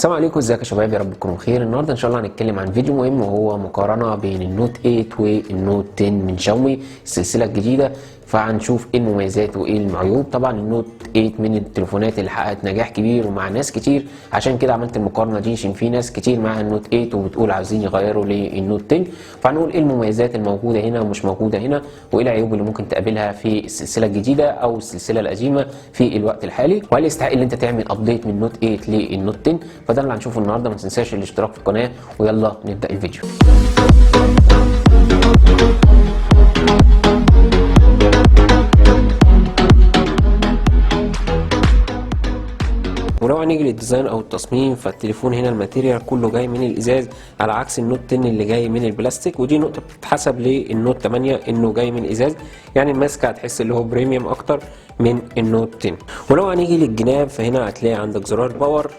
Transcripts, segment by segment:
السلام عليكم، ازيك يا شباب؟ يا رب تكونوا بخير. النهارده ان شاء الله هنتكلم عن فيديو مهم، وهو مقارنه بين النوت 8 والنوت 10 من شاومي السلسله الجديده. فهنشوف ايه المميزات وايه العيوب. طبعا النوت 8 من التليفونات اللي حققت نجاح كبير ومع ناس كتير، عشان كده عملت المقارنه دي، عشان في ناس كتير معاها النوت 8 وبتقول عايزين يغيروا للنوت 10. فهنقول ايه المميزات الموجوده هنا ومش موجوده هنا، وايه العيوب اللي ممكن تقابلها في السلسله الجديده او السلسله القديمه في الوقت الحالي، وهل يستحق ان انت تعمل ابديت من النوت 8 للنوت 10. فده اللي هنشوفه النهارده. ما تنساش الاشتراك في القناه، ويلا نبدا الفيديو. ولو هنيجي للديزاين او التصميم، فالتليفون هنا الماتيريال كله جاي من الازاز، على عكس النوت 10 اللي جاي من البلاستيك. ودي نقطه بتتحسب للنوت 8 انه جاي من ازاز، يعني الماسكه هتحس اللي هو بريميوم اكتر من النوت 10. ولو هنيجي للجناب، فهنا هتلاقي عندك زرار باور،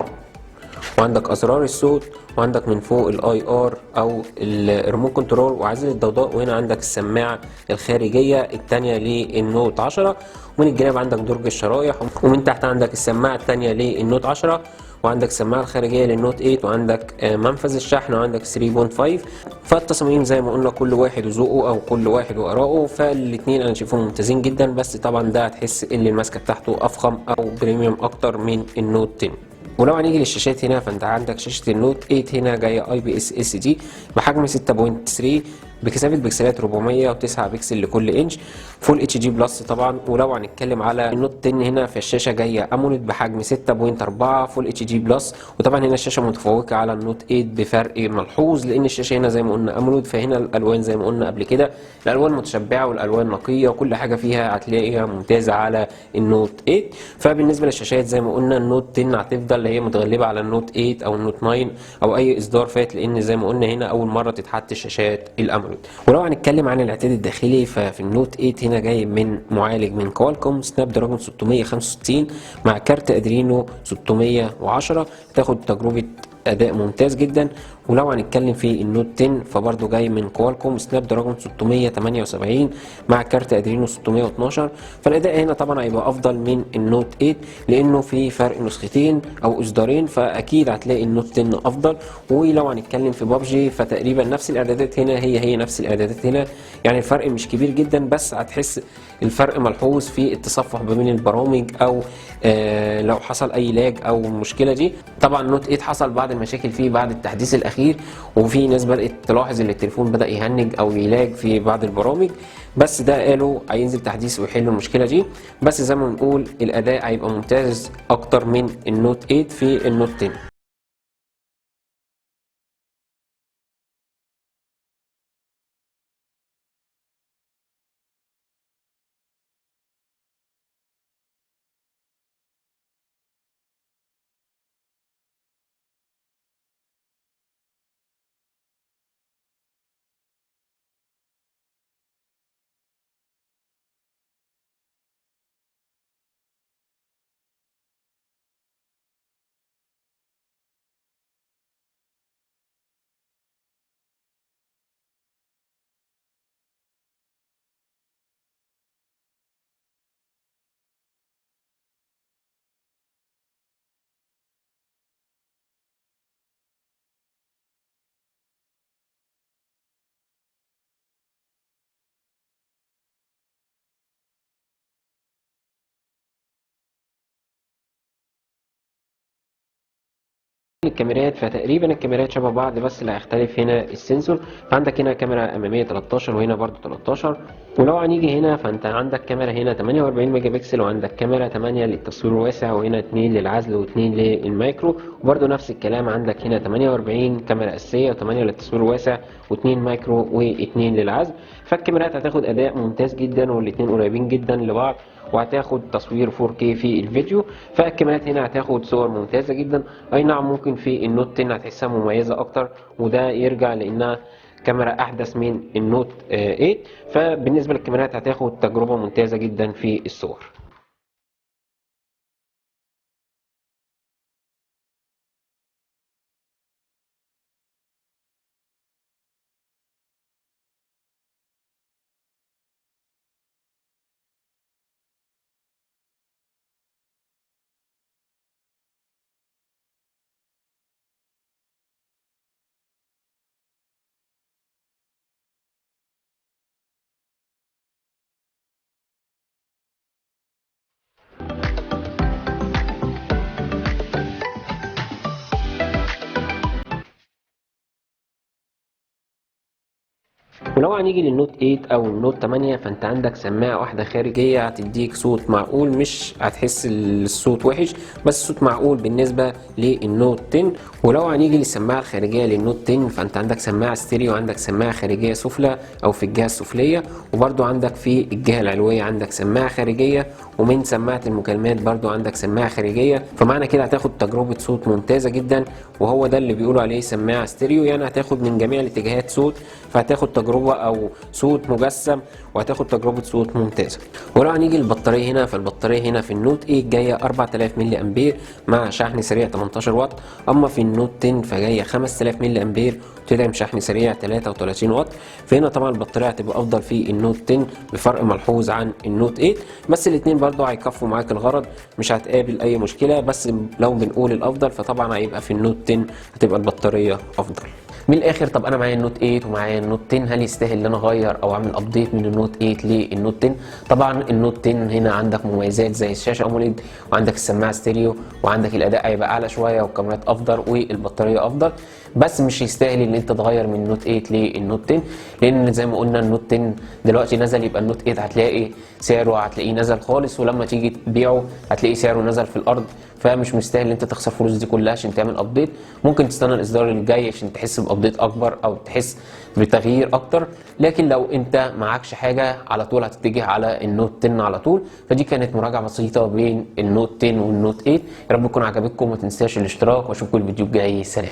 وعندك اسرار الصوت، وعندك من فوق الاي ار او الريموت كنترول وعزل الضوضاء، وهنا عندك السماعه الخارجيه الثانيه للنوت 10. ومن الجناب عندك درج الشرايح، ومن تحت عندك السماعه الثانيه للنوت 10، وعندك السماعه الخارجيه للنوت 8، وعندك منفذ الشحن، وعندك 3.5. فالتصاميم زي ما قلنا كل واحد وذوقه او كل واحد واراءه، فالاثنين انا شايفهم ممتازين جدا. بس طبعا ده هتحس ان الماسكه بتاعته افخم او بريميوم اكتر من النوت 10. ولو هنيجي للشاشات هنا، فانت عندك شاشه النوت 8 هنا جايه اي بي اس اس دي بحجم 6.3 بكثافه بكسلات 409 بكسل لكل انش، فول اتش دي بلس طبعا. ولو هنتكلم على النوت 10 هنا، فالشاشه جايه اموليد بحجم 6.4 فول اتش دي بلس. وطبعا هنا الشاشه متفوقه على النوت 8 بفرق ملحوظ، لان الشاشه هنا زي ما قلنا اموليد، فهنا الالوان زي ما قلنا قبل كده الالوان متشبعه والالوان نقيه، وكل حاجه فيها هتلاقيها ممتازه على النوت 8. فبالنسبه للشاشات زي ما قلنا النوت 10 هتفضل هي متغلبه على النوت 8 او النوت 9 او اي اصدار فات، لان زي ما قلنا هنا اول مره تتحط الشاشات الاموليد. ولو هنتكلم عن الاعداد الداخلي، ففي النوت 8 هنا جاي من معالج من كوالكوم سناب دراجون 665 مع كارت ادرينو 610، تاخد تجربه اداء ممتاز جدا. ولو هنتكلم في النوت 10، فبرضه جاي من كوالكوم سناب دراجون 678 مع كارت ادرينو 612. فالاداء هنا طبعا هيبقى افضل من النوت 8، لانه في فرق نسختين او اصدارين، فاكيد هتلاقي النوت 10 افضل. ولو هنتكلم في بابجي، فتقريبا نفس الاعدادات هنا هي نفس الاعدادات هنا، يعني الفرق مش كبير جدا، بس هتحس الفرق ملحوظ في التصفح ما بين البرامج، او لو حصل اي لاج او المشكله دي. طبعا النوت 8 حصل بعض المشاكل فيه بعد التحديث الاخير، وفي ناس بدات تلاحظ ان التليفون بدا يهنج او يلاج في بعض البرامج، بس ده قالوا هينزل تحديث ويحل المشكله دي. بس زي ما بنقول الاداء هيبقى ممتاز اكتر من النوت 8 في النوت 10. الكاميرات، فتقريبا الكاميرات شبه بعض، بس اللي هيختلف هنا السنسور. فعندك هنا كاميرا اماميه 13 وهنا برضو 13. ولو هنيجي هنا، فانت عندك كاميرا هنا 48 ميجا بكسل، وعندك كاميرا 8 للتصوير الواسع، وهنا 2 للعزل و2 للمايكرو. وبرضو نفس الكلام عندك هنا 48 كاميرا اساسيه و8 للتصوير الواسع و2 مايكرو و2 للعزل. فالكاميرات هتاخد اداء ممتاز جدا، والاثنين قريبين جدا لبعض، وهتاخد تصوير 4K في الفيديو. فالكاميرات هنا هتاخد صور ممتازه جدا. اي نعم ممكن في النوت 10 هتحسها مميزه اكتر، وده يرجع لانها كاميرا احدث من النوت 8. فبالنسبه للكاميرات هتاخد تجربه ممتازه جدا في الصور. ولو هنيجي للنوت 8 او النوت 8 فانت عندك سماعه واحده خارجيه هتديك صوت معقول، مش هتحس الصوت وحش، بس صوت معقول بالنسبه للنوت 10. ولو هنيجي للسماعه الخارجيه للنوت 10 فانت عندك سماعه ستيريو، عندك سماعه خارجيه سفلى او في الجهه السفليه، وبرده عندك في الجهه العلويه عندك سماعه خارجيه، ومن سماعه المكالمات برده عندك سماعه خارجيه. فمعنى كده هتاخد تجربه صوت ممتازه جدا، وهو ده اللي بيقولوا عليه سماعه ستيريو، يعني هتاخد من جميع الاتجاهات صوت، فهتاخد تجربه او صوت مجسم، وهتاخد تجربه صوت ممتازه. ولو هنيجي للبطاريه هنا فالبطاريه هنا في النوت 8 جايه 4000 ملي امبير مع شحن سريع 18 واط، اما في النوت 10 فجايه 5000 ملي امبير وتدعم شحن سريع 33 واط. فهنا طبعا البطاريه هتبقى افضل في النوت 10 بفرق ملحوظ عن النوت 8، بس الاثنين برضو هيكفوا معاك الغرض، مش هتقابل اي مشكله. بس لو بنقول الافضل فطبعا هيبقى في النوت 10 هتبقى البطاريه افضل. من الاخر طب انا معايا النوت 8 ومعايا النوت 10، هل يستاهل ان انا اغير او اعمل ابديت من النوت 8 للنوت 10؟ طبعا النوت 10 هنا عندك مميزات زي الشاشه اموليد، وعندك السماعه ستيريو، وعندك الاداء هيبقى اعلى شويه، والكاميرات افضل، والبطاريه افضل، بس مش يستاهل ان انت تغير من النوت 8 للنوت 10، لان زي ما قلنا النوت 10 دلوقتي نزل، يبقى النوت 8 هتلاقي سعره هتلاقيه نزل خالص، ولما تيجي تبيعه هتلاقي سعره نزل في الارض، فمش مستاهل ان انت تخسر فلوس دي كلها عشان تعمل ابديت. ممكن تستنى الاصدار الجاي عشان تحس بابديت اكبر او تحس بتغيير اكتر، لكن لو انت معكش حاجه على طول هتتجه على النوت 10 على طول. فدي كانت مراجعه بسيطه بين النوت 10 والنوت 8، يا رب تكون عجبتكم، وما تنساش الاشتراك، واشوفكم الفيديو الجاي. سلام.